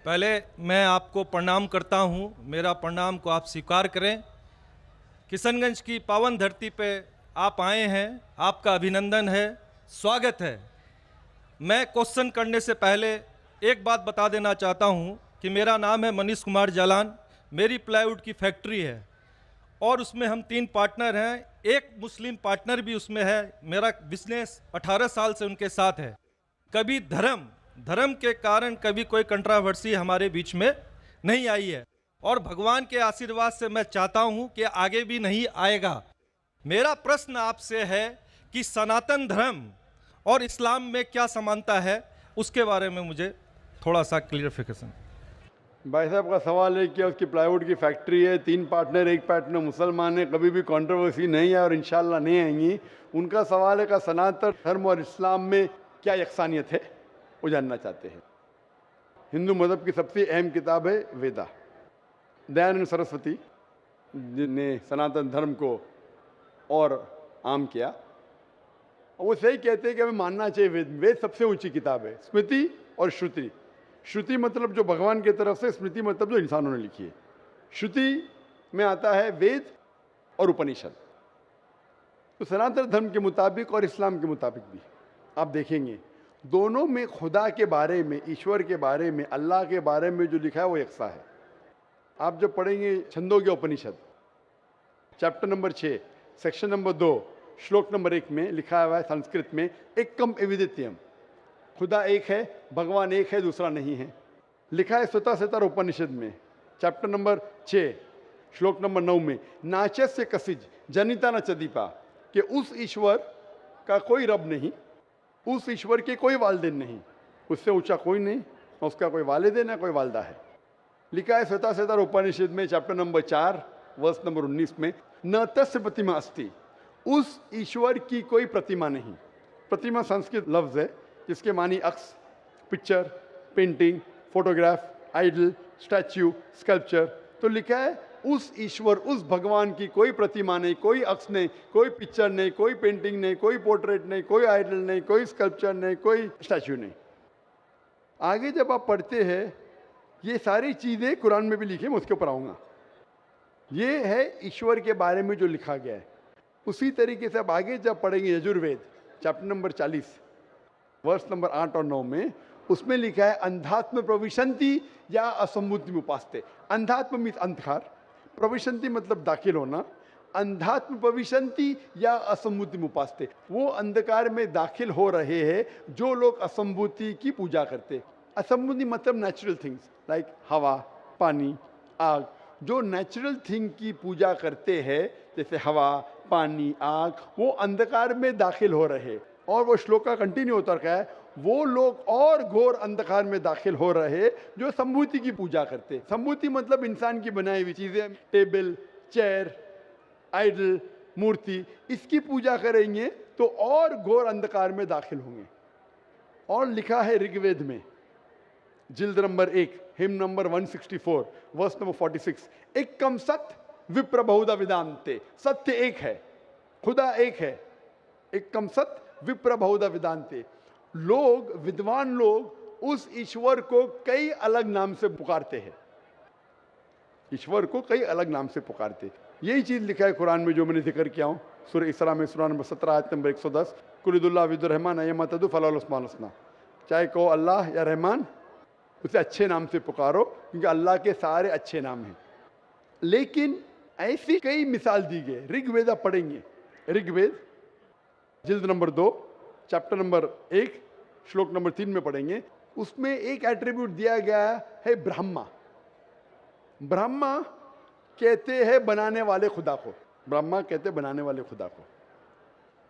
पहले मैं आपको प्रणाम करता हूं, मेरा प्रणाम को आप स्वीकार करें। किशनगंज की पावन धरती पे आप आए हैं, आपका अभिनंदन है, स्वागत है। मैं क्वेश्चन करने से पहले एक बात बता देना चाहता हूं कि मेरा नाम है मनीष कुमार जालान, मेरी प्लाईवुड की फैक्ट्री है और उसमें हम 3 पार्टनर हैं, एक मुस्लिम पार्टनर भी उसमें है। मेरा बिजनेस 18 साल से उनके साथ है। कभी धर्म के कारण कभी कोई कंट्रावर्सी हमारे बीच में नहीं आई है और भगवान के आशीर्वाद से मैं चाहता हूं कि आगे भी नहीं आएगा। मेरा प्रश्न आपसे है कि सनातन धर्म और इस्लाम में क्या समानता है, उसके बारे में मुझे थोड़ा सा क्लियरिफिकेशन। भाई साहब का सवाल है कि उसकी प्लाईवुड की फैक्ट्री है, 3 पार्टनर, एक पार्टनर मुसलमान है, कभी भी कंट्रोवर्सी नहीं है और इंशाल्लाह नहीं आएंगी। उनका सवाल है कि सनातन धर्म और इस्लाम में क्या यकसानियत है, वो जानना चाहते हैं। हिंदू मज़हब की सबसे अहम किताब है वेदा। दयानंद सरस्वती जिनने सनातन धर्म को और आम किया, वो सही कहते हैं कि हमें मानना चाहिए वेद। वेद सबसे ऊंची किताब है। स्मृति और श्रुति। श्रुति मतलब जो भगवान की तरफ से, स्मृति मतलब जो इंसानों ने लिखी है। श्रुति में आता है वेद और उपनिषद। तो सनातन धर्म के मुताबिक और इस्लाम के मुताबिक भी आप देखेंगे दोनों में खुदा के बारे में, ईश्वर के बारे में, अल्लाह के बारे में जो लिखा है वो यकसा है। आप जब पढ़ेंगे छंदोग्य उपनिषद चैप्टर नंबर 6 सेक्शन नंबर 2 श्लोक नंबर 1 में लिखा हुआ है संस्कृत में, एकम एविदित्यम, खुदा एक है, भगवान एक है, दूसरा नहीं है। लिखा है स्वतः उपनिषद में चैप्टर नंबर 6 श्लोक नंबर 9 में, नाचस्य कसिज जनिता न चदीपा, कि उस ईश्वर का कोई रब नहीं, उस ईश्वर के कोई वालिदैन नहीं, उससे ऊंचा कोई नहीं, उसका कोई वालिदैन है, कोई वालदा है। लिखा है स्वतः उपनिषद में चैप्टर नंबर 4 वर्स नंबर 19 में, न तस्य प्रतिमा अस्ति, उस ईश्वर की कोई प्रतिमा नहीं। प्रतिमा संस्कृत लफ्ज है जिसके मानी अक्स, picture, painting, photograph, idol, statue, sculpture. तो लिखा है उस ईश्वर, उस भगवान की कोई प्रतिमा नहीं, कोई अक्स नहीं, कोई पिक्चर नहीं, कोई पेंटिंग नहीं, कोई पोर्ट्रेट नहीं, कोई आइडल नहीं, कोई स्कल्पचर नहीं, कोई स्टैच्यू नहीं। आगे जब आप पढ़ते हैं, ये सारी चीज़ें कुरान में भी लिखी, मैं उसके ऊपर आऊँगा। ये है ईश्वर के बारे में जो लिखा गया है। उसी तरीके से आप आगे जब पढ़ेंगे यजुर्वेद चैप्टर नंबर 40 वर्ष नंबर 8 और 9 में, उसमें लिखा है अंधात्म प्रविशंति या असम्मुति उपास्ते। अंधात्म मीन्स अंधकार, प्रविशंति मतलब दाखिल होना, अंधात्म प्रविशंति या असम्मुति उपास्ते, वो अंधकार में दाखिल हो रहे हैं जो लोग असम्भूति की पूजा करते। असम्भूति मतलब नेचुरल थिंग्स लाइक हवा, पानी, आग, जो नेचुरल थिंग की पूजा करते हैं जैसे हवा, पानी, आग, वो अंधकार में दाखिल हो रहे। और वो श्लोक का कंटिन्यू होता रहा है, वो लोग और घोर अंधकार में दाखिल हो रहे जो संभूति की पूजा करते। संभूति मतलब इंसान की बनाई हुई चीजें, टेबल, चेयर, आइडल, मूर्ति, इसकी पूजा करेंगे तो और घोर अंधकार में दाखिल होंगे। और लिखा है ऋग्वेद में जिल्द number 1 hymn number 164 verse number 46, एकम सत्य विप्र बहुधा विदांते, सत्य एक है, खुदा एक है, एकम सत्य विप्र बहुधा विदांते। लोग, विद्वान लोग उस ईश्वर को कई अलग नाम से पुकारते हैं, ईश्वर को कई अलग नाम से पुकारते। यही चीज लिखा है कुरान में जो मैंने जिक्र किया हूं, सूरह इसरा में सूरह नंबर 17 आयत नंबर 110, कुलिदुल्लाह विदुर रहमान अय्यमा तदु फलाल उस्मान हसना, चाहे कहो अल्लाह या रहमान, उसे अच्छे नाम से पुकारो क्योंकि अल्लाह के सारे अच्छे नाम हैं। लेकिन ऐसी कई मिसाल दी गई। ऋग्वेद आप पढ़ेंगे, ऋग्वेद जिल्द नंबर 2 चैप्टर नंबर 1 श्लोक नंबर 3 में पढ़ेंगे, उसमें एक एट्रीब्यूट दिया गया है ब्रह्मा। ब्रह्मा कहते हैं बनाने वाले खुदा को, ब्रह्मा कहते हैं बनाने वाले खुदा को।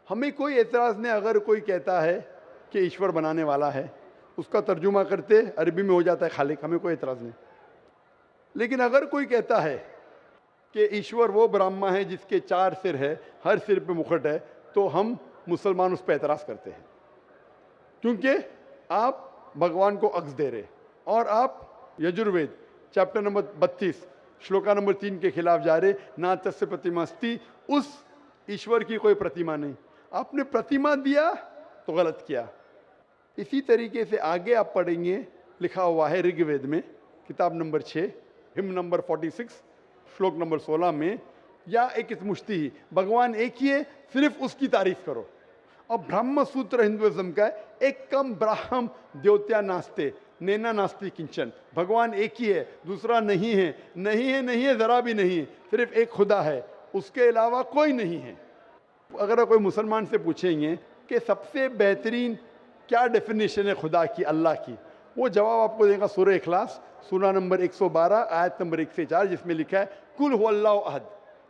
हमें कोई एतराज नहीं अगर कोई कहता है कि ईश्वर बनाने वाला है, उसका तर्जुमा करते अरबी में हो जाता है खालिक, हमें कोई एतराज नहीं। लेकिन अगर कोई कहता है कि ईश्वर वो ब्रह्मा है जिसके 4 सिर है, हर सिर पे मुकुट है, तो हम मुसलमान उस पर एतराज़ करते हैं क्योंकि आप भगवान को अक्स दे रहे और आप Yajurveda chapter number 32 shloka number 3 के खिलाफ जा रहे। ना तस्य प्रतिमा अस्ति, उस ईश्वर की कोई प्रतिमा नहीं, आपने प्रतिमा दिया तो गलत किया। इसी तरीके से आगे आप पढ़ेंगे, लिखा हुआ है ऋग्वेद में किताब नंबर 6, हिम नंबर 46, श्लोक नंबर 16 में, या एक मुश्ती ही, भगवान एक ही है, सिर्फ उसकी तारीफ करो। और ब्रह्म सूत्र हिंदुइज्म का है, एक कम ब्राह्म देवत्या नास्ते नैना नास्ति किंचन, भगवान एक ही है, दूसरा नहीं है, नहीं है, नहीं है, जरा भी नहीं है, सिर्फ एक खुदा है, उसके अलावा कोई नहीं है। अगर कोई मुसलमान से पूछेंगे कि सबसे बेहतरीन क्या डेफिनेशन है खुदा की, अल्लाह की, वो जवाब आपको देगा सूरह इखलास, सूरा नंबर 112 आयत नंबर 1 से 4, जिसमें लिखा है कुल हुवल्लाहु अहद,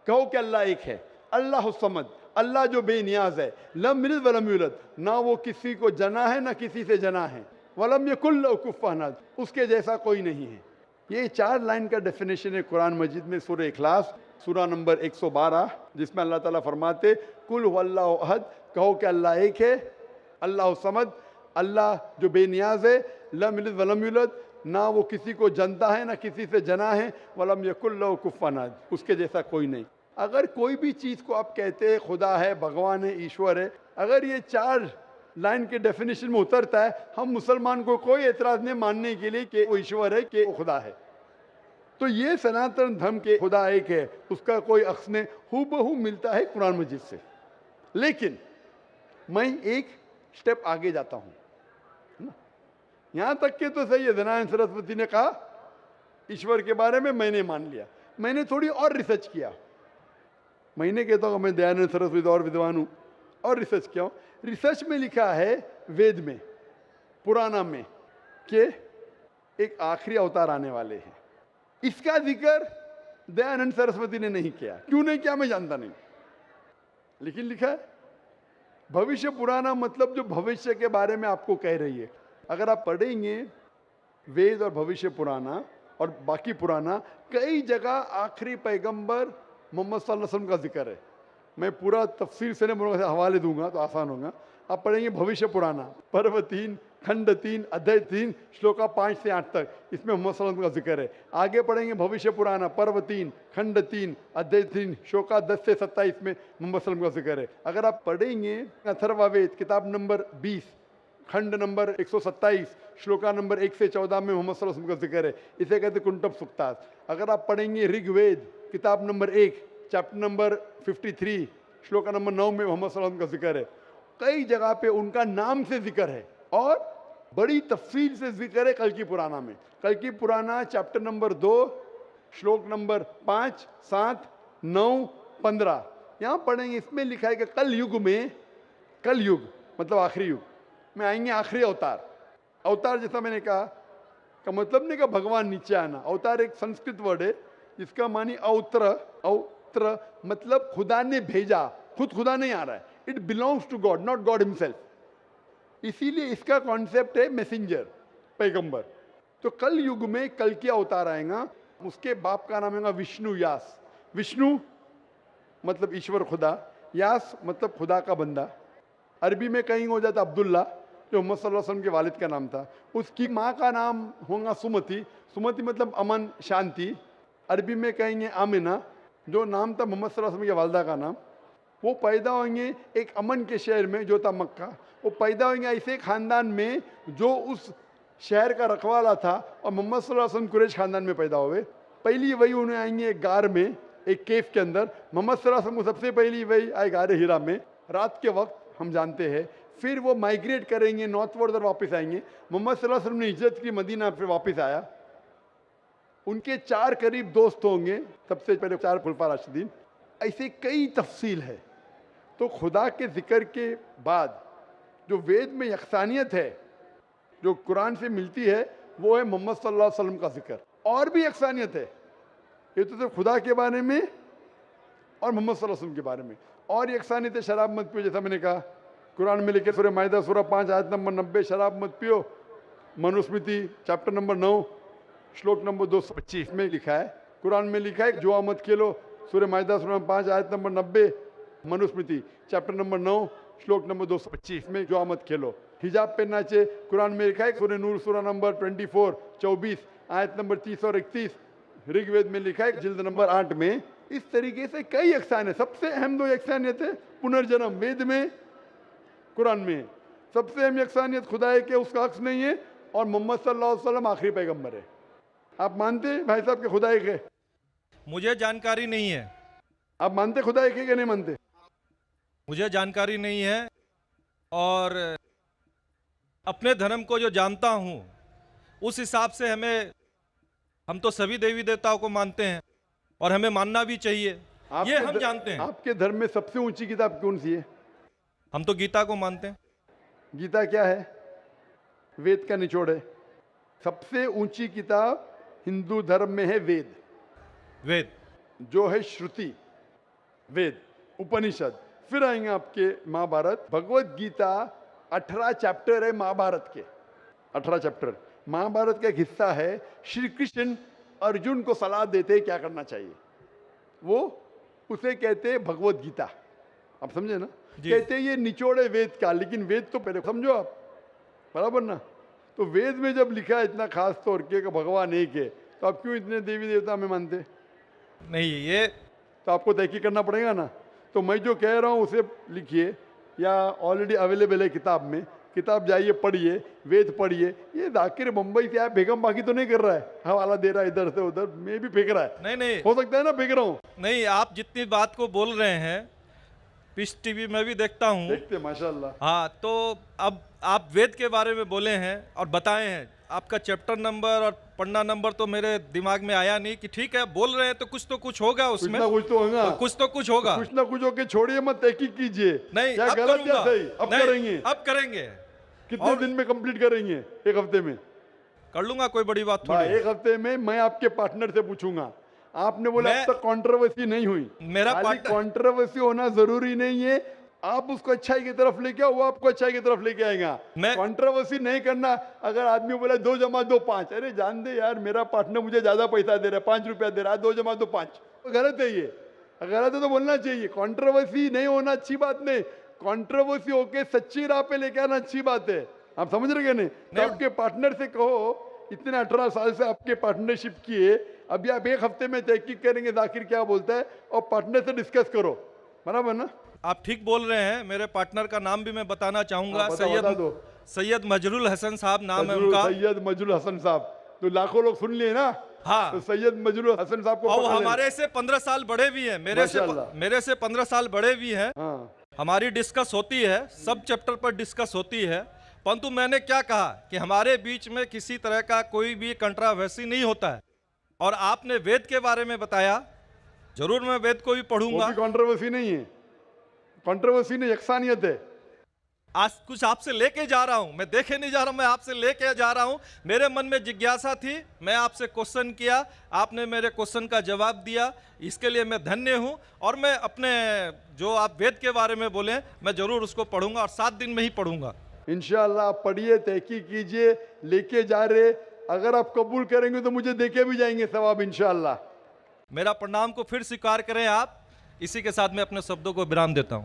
कहो कि अल्लाह एक है, अल्लाह समद, अल्लाह जो बेनियाज है, लम यलिद वलम यूलद, ना वो किसी को जना है ना किसी से जना है, वलम यकुल लहू कुफुवन अहद, उसके जैसा कोई नहीं है। ये 4 लाइन का डेफिनेशन है कुरान मजीद में, सूरह इखलास सूरा नंबर 112, जिसमें अल्लाह ताला फरमाते कुल हुवल्लाहु अहद, कहो कि अल्लाह एक है, अल्लाह समद, अल्लाह जो बेनियाज है, लम यलिद वलम यूलद, ना वो किसी को जनता है ना किसी से जना है, वलम यकुल लहू कुफुवन अहद, उसके जैसा कोई नहीं। अगर कोई भी चीज़ को आप कहते हैं खुदा है, भगवान है, ईश्वर है, अगर ये 4 लाइन के डेफिनेशन में उतरता है, हम मुसलमान को कोई एतराज़ नहीं मानने के लिए कि वो ईश्वर है, कि वो खुदा है। तो ये सनातन धर्म के खुदा एक है, उसका कोई अक्स नहीं, हूबहू मिलता है कुरान मजीद से। लेकिन मैं एक स्टेप आगे जाता हूँ, यहाँ तक के तो सही है, दयानंद सरस्वती ने कहा ईश्वर के बारे में, मैंने मान लिया। मैंने थोड़ी और रिसर्च किया, मैंने कहता हूँ मैं दयानंद सरस्वती और विद्वान हूँ, और रिसर्च किया हूँ। रिसर्च में लिखा है वेद में, पुराना में, कि एक आखिरी अवतार आने वाले हैं। इसका जिक्र दयानंद सरस्वती ने नहीं किया, क्यों नहीं किया मैं जानता नहीं, लेकिन लिखा है भविष्य पुराना, मतलब जो भविष्य के बारे में आपको कह रही है। अगर आप पढ़ेंगे वेद और भविष्य पुराना और बाकी पुराना, कई जगह आखिरी पैगंबर मोहम्मद सल्लल्लाहु अलैहि वसल्लम का जिक्र है। मैं पूरा तफसीर से नहीं बोलूँगा, हवाले दूंगा तो आसान होगा। आप पढ़ेंगे भविष्य पुराना, पर्व 3, खंड 3, अध्याय 3, श्लोका 5 से 8 तक, इसमें मोहम्मद सल्लल्लाहु अलैहि वसल्लम का जिक्र है। आगे पढ़ेंगे भविष्य पुराना, पर्व 3, खंड 3, अध्याय 3, श्लोका 10 से 27 में मोहम्मद सल्लल्लाहु अलैहि वसल्लम का जिक्र है। अगर आप पढ़ेंगे अथर्ववेद किताब नंबर 20, खंड नंबर 127, श्लोका नंबर 1 से 14 में मोहम्मद सल्लल्लाहु अलैहि वसल्लम का जिक्र है। इसे कहते कुंटब सुक्तास। अगर आप पढ़ेंगे ऋग्वेद किताब number 1, chapter number 53, shloka number 9 में मोहम्मद सल्लल्लाहु अलैहि वसल्लम का जिक्र है। कई जगह पे उनका नाम से जिक्र है और बड़ी तफसील से जिक्र है। कल की पुराना में, कल की पुराना चैप्टर नंबर 2, श्लोक नंबर 5, 7, 9, 15, यहाँ पढ़ेंगे। इसमें लिखा है कि कल युग में, कल युग मतलब आखिरी युग में आएंगे आखिरी अवतार। अवतार जैसा मैंने कहा का मतलब नहीं का भगवान नीचे आना। अवतार एक संस्कृत वर्ड है जिसका मानी अवतर, अवतर मतलब खुदा ने भेजा, खुद खुदा नहीं आ रहा है, it belongs to God, not God himself. इसीलिए इसका कॉन्सेप्ट है मैसेंजर, पैगंबर। तो कल युग में कल की अवतार आएगा, उसके बाप का नाम है विष्णु यास। विष्णु मतलब ईश्वर खुदा, यास मतलब खुदा का बंदा। अरबी में कहीं हो जाता अब्दुल्ला जो मोहम्मद सल्लल्लाहु अलैहि वसल्लम के वालिद का नाम था। उसकी माँ का नाम होगा सुमति, सुमति मतलब अमन, शांति। अरबी में कहेंगे आमिना जो नाम था मोहम्मद सल्लल्लाहु अलैहि वसल्लम के वालदा का नाम। वो पैदा होंगे एक अमन के शहर में जो था मक्का। वो पैदा होंगे ऐसे खानदान में जो उस शहर का रखवाला था और मोहम्मद सल्लल्लाहु अलैहि वसल्लम कुरैश खानदान में पैदा हुए। पहली वही उन्हें आएंगे एक गार में, एक केव के अंदर। मोहम्मद सल्लल्लाहु अलैहि वसल्लम को सबसे पहली वही आए गार हिरा में रात के वक्त, हम जानते हैं। फिर वो माइग्रेट करेंगे नॉर्थ वर्ड और वापस आएंगे। मोहम्मद सल्लल्लाहु अलैहि वसल्लम ने हिजरत की, मदीना फिर वापस आया। उनके 4 करीब दोस्त होंगे, सबसे पहले 4 खुलफा राशिदीन। ऐसे कई तफसील है। तो खुदा के जिक्र के बाद जो वेद में यकसानियत है जो कुरान से मिलती है वो है मोहम्मद सल्लल्लाहु अलैहि वसल्लम का जिक्र। और भी यकसानियत है, ये तो सिर्फ खुदा के बारे में और मोहम्मद सल्लल्लाहु अलैहि वसल्लम के बारे में। और यकसानियत है शराब मत पियो, जैसा मैंने कहा कुरान में लिखे सूरह माइदा सूरह 5 आयत नंबर 90, शराब मत पियो। मनुस्मृति चैप्टर नंबर 9 श्लोक नंबर 225 में लिखा है। कुरान में लिखा है जुआ मत खेलो, सूरह माइदा सूरह 5 आयत नंबर 90। मनुस्मृति चैप्टर नंबर 9 श्लोक नंबर 225 में जुआ मत खेलो। हिजाब पहनना चाहिए, कुरान में लिखा है सूरह नूर सूरह नंबर 24 आयत नंबर 30 और 31। ऋग्वेद में लिखा है जिल्द नंबर 8 में। इस तरीके से कई यकसानियत। सबसे अहम 2 यकसानियत है पुनर्जन्म, वेद में कुरान में। सबसे अहम यकसानियत खुदा है कि उसका अक्स नहीं है और मोहम्मद सल्लल्लाहु अलैहि वसल्लम आखिरी पैगंबर है। आप मानते हैं भाई साहब कि खुदा एक है? मुझे जानकारी नहीं है। आप मानते खुदा एक है कि नहीं मानते? मुझे जानकारी नहीं है, और अपने धर्म को जो जानता हूँ उस हिसाब से हम तो सभी देवी देवताओं को मानते हैं और हमें मानना भी चाहिए, ये हम जानते हैं। आपके धर्म में सबसे ऊंची किताब कौन सी है? हम तो गीता को मानते हैं। गीता क्या है? वेद का निचोड़ है। सबसे ऊंची किताब हिंदू धर्म में है वेद। वेद जो है श्रुति, वेद, उपनिषद। फिर आएंगे आपके महाभारत। भगवत गीता 18 चैप्टर है महाभारत के, 18 चैप्टर। महाभारत का एक हिस्सा है। श्री कृष्ण अर्जुन को सलाह देते हैं क्या करना चाहिए, वो उसे कहते हैं भगवत गीता। आप समझे ना? कहते हैं ये निचोड़ है वेद का, लेकिन वेद तो पहले समझो आप, बराबर ना? तो वेद में जब लिखा है इतना खास तौर के कि भगवान एक है, तो आप क्यों इतने देवी देवता में मानते? नहीं, ये तो आपको तहकीक करना पड़ेगा ना। तो मैं जो कह रहा हूँ उसे लिखिए, या ऑलरेडी अवेलेबल है किताब में, किताब जाइए पढ़िए, वेद पढ़िए। ये जाकिर मुंबई से आया बेगम बाकी तो नहीं कर रहा है, हवाला दे रहा है इधर से उधर, मैं भी फेंक रहा है। नहीं नहीं हो सकता है ना फेंक रहा हूँ। नहीं, आप जितनी बात को बोल रहे हैं पीस टीवी में भी देखता हूँ। देखते माशाल्लाह। हाँ, तो अब आप वेद के बारे में बोले हैं और बताए हैं, आपका चैप्टर नंबर और पन्ना नंबर तो मेरे दिमाग में आया नहीं कि ठीक है बोल रहे हैं तो कुछ होगा कुछ उसमें, ना कुछ तो होगा, कुछ तो कुछ होगा। कुछ ना कुछ होके छोड़िए, मत तहकीक कीजिए। नहीं, क्या अब गलत या करूंगा। सही? अब नहीं, करेंगे। अब करेंगे। कितने दिन में कंप्लीट करेंगे? एक हफ्ते में कर लूंगा, कोई बड़ी बात भाई, थोड़ी। एक हफ्ते में मैं आपके पार्टनर से पूछूंगा। आपने बोला मैं- अब तक कंट्रोवर्सी नहीं हुई। मेरा पार्टनर- कंट्रोवर्सी होना जरूरी नहीं है। आप उसको अच्छाई की तरफ लेके आओ, वो आपको अच्छाई की तरफ लेके आएगा। मैं- कंट्रोवर्सी नहीं करना। अगर आदमी बोला 2 जमा 2 5, अरे जान दे यार, मेरा पार्टनर मुझे ज्यादा पैसा दे रहा है, 5 रुपया दे रहा है, 2 जमा 2 5, गलत है ये। गलत है तो बोलना चाहिए। कंट्रोवर्सी नहीं होना अच्छी बात नहीं, कंट्रोवर्सी होके सच्ची राह पे लेके आना अच्छी बात है। आप समझ रहे हैं? नहीं, आपके पार्टनर से कहो, इतने 18 साल से आपके पार्टनरशिप किए, अभी आप एक हफ्ते में तहकीक करेंगे जाकिर क्या बोलता है, और पार्टनर से डिस्कस करो, बराबर ना? आप ठीक बोल रहे हैं। मेरे पार्टनर का नाम भी मैं बताना चाहूंगा। हाँ, बता दो। सैयद मजरुल हसन साहब नाम है उनका। सैयद मजरुल हसन साहब, तो लाखों लोग सुन लिए ना। हाँ, तो सैयद मजरुल हसन साहब को और पकड़ लेना। हमारे से 15 साल बड़े भी हैं, मेरे से 15 साल बड़े भी हैं। हाँ, हमारी डिस्कस होती है, सब चैप्टर पर डिस्कस होती है। परंतु मैंने क्या कहा कि हमारे बीच में किसी तरह का कोई भी कंट्रोवर्सी नहीं होता है। और आपने वेद के बारे में बताया, जरूर मैं वेद को भी वो पढ़ूंगा। भी कंट्रोवर्सी नहीं है, कंट्रोवर्सी नहीं, यकसानियत है। आज कुछ आपसे लेके जा रहा हूं, मैं देखे नहीं जा रहा हूं, मैं आपसे लेके जा रहा हूं। मेरे मन में जिज्ञासा थी, मैं आपसे क्वेश्चन किया, आपने मेरे क्वेश्चन का जवाब दिया, इसके लिए मैं धन्य हूं। और मैं अपने जो आप वेद के बारे में बोले, मैं जरूर उसको पढ़ूंगा और 7 दिन में ही पढ़ूंगा। इंशाअल्लाह आप पढ़िए, तहकीक कीजिए, लेके जा रहे। अगर आप कबूल करेंगे तो मुझे देके भी जाएंगे सवाब इंशाअल्लाह। मेरा प्रणाम को फिर स्वीकार करें आप। इसी के साथ मैं अपने शब्दों को विराम देता हूं।